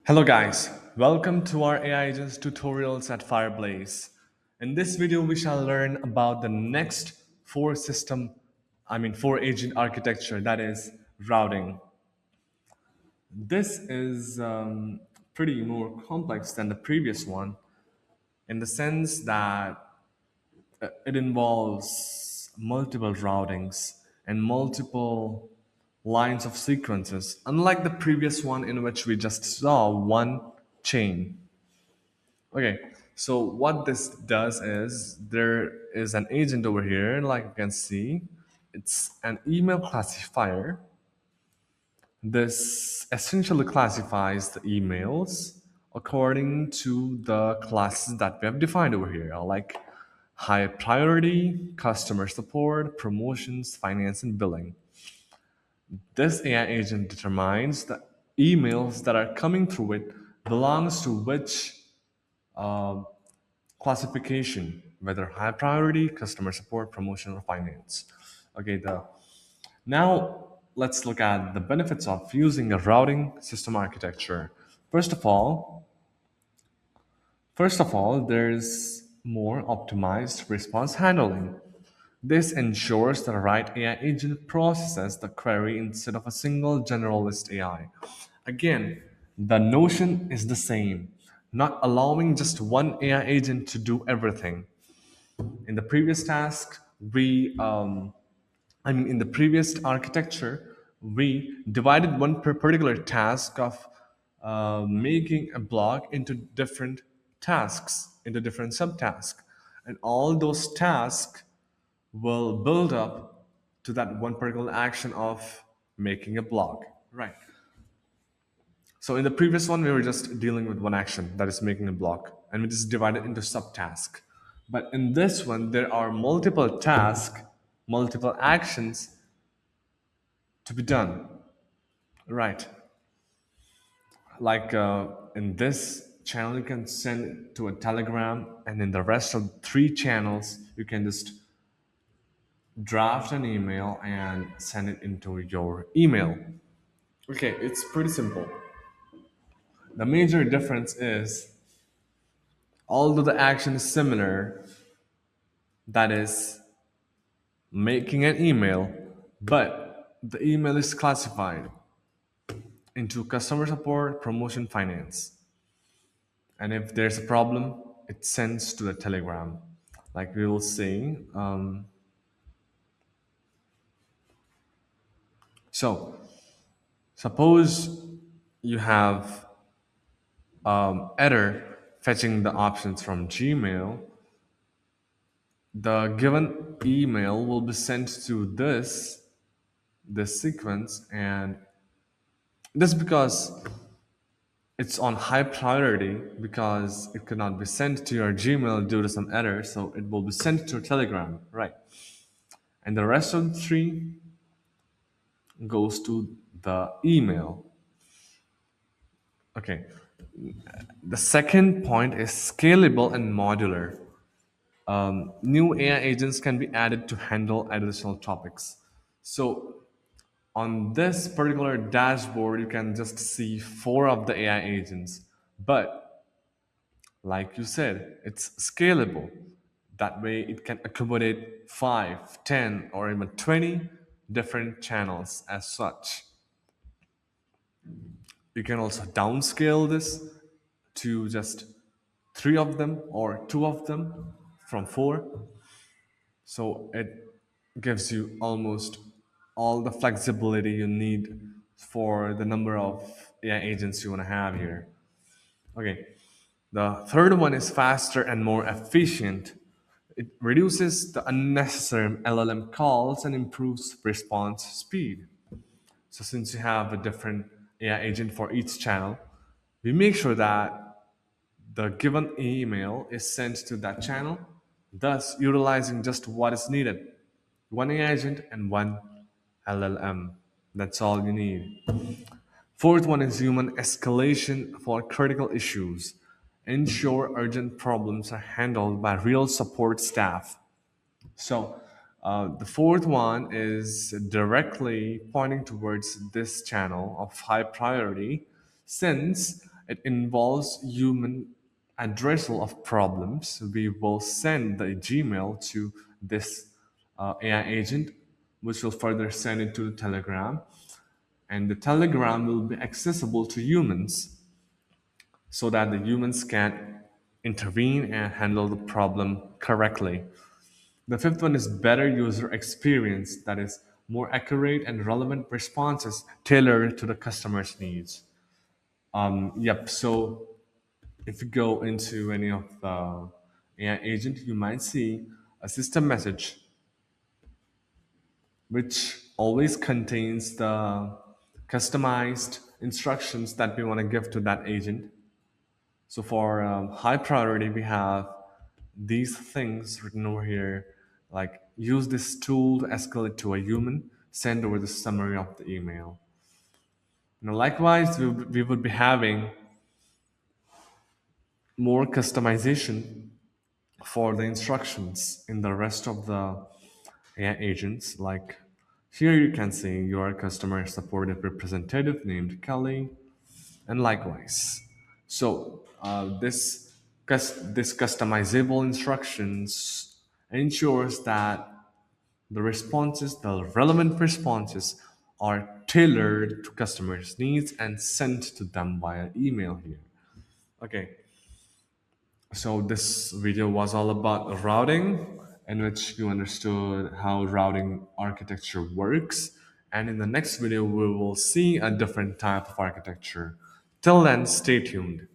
Hello guys, welcome to our AI agents tutorials at Fireblaze. In this video, we shall learn about the next four agent architecture, that is routing. This is pretty more complex than the previous one in the sense that it involves multiple routings and multiple lines of sequences, unlike the previous one in which we just saw one chain. Okay, so what this does is there is an agent over here, like you can see. It's an email classifier. This essentially classifies the emails according to the classes that we have defined over here, like high priority, customer support, promotions, finance, and billing. This AI agent determines the emails that are coming through it belongs to which classification, whether high priority, customer support, promotion, or finance. Okay, now let's look at the benefits of using a routing system architecture. First of all, there's more optimized response handling. This ensures the right AI agent processes the query instead of a single generalist AI. Again, the notion is the same, not allowing just one AI agent to do everything. In the previous task, in the previous architecture, we divided one particular task of making a block into different tasks, into different subtasks. And all those tasks will build up to that one particular action of making a block. Right. So in the previous one, we were just dealing with one action, that is making a block, and we just divide it into subtasks. But in this one, there are multiple tasks, multiple actions to be done. Right. Like in this channel, you can send it to a telegram, and in the rest of three channels, you can just draft an email and send it into your email. Okay, it's pretty simple. The major difference is, although the action is similar, that is making an email, but the email is classified into customer support, promotion, finance. And if there's a problem, it sends to the telegram. Like we will see. So suppose you have error fetching the options from Gmail. The given email will be sent to this sequence, and this because it's on high priority because it could not be sent to your Gmail due to some error, so it will be sent to Telegram, right? And the rest of the three goes to the email. Okay. The second point is scalable and modular. New AI agents can be added to handle additional topics. So on this particular dashboard, you can just see four of the AI agents. But like you said, it's scalable. That way it can accommodate 5, 10, or even 20 different channels as such. You can also downscale this to just three of them or two of them from four. So it gives you almost all the flexibility you need for the number of AI agents you want to have here. Okay. The third one is faster and more efficient. It reduces the unnecessary LLM calls and improves response speed. So since you have a different AI agent for each channel, we make sure that the given email is sent to that channel, thus utilizing just what is needed. One AI agent and one LLM. That's all you need. Fourth one is human escalation for critical issues. Ensure urgent problems are handled by real support staff. So, the fourth one is directly pointing towards this channel of high priority, since It involves human addressal of problems. We will send the Gmail to this AI agent, which will further send it to the Telegram, and the Telegram will be accessible to humans so that the humans can intervene and handle the problem correctly. The fifth one is better user experience, that is, more accurate and relevant responses tailored to the customer's needs. Yep, so if you go into any of the AI agent, you might see a system message which always contains the customized instructions that we want to give to that agent. So for high priority, we have these things written over here, like use this tool to escalate to a human, send over the summary of the email. Likewise, we would be having more customization for the instructions in the rest of the AI agents. Like here you can see your customer support representative named Kelly, and likewise. So this customizable instructions ensures that the relevant responses, are tailored to customers' needs and sent to them via email here. Okay, so this video was all about routing, in which you understood how routing architecture works. And in the next video, we will see a different type of architecture. Till then, stay tuned.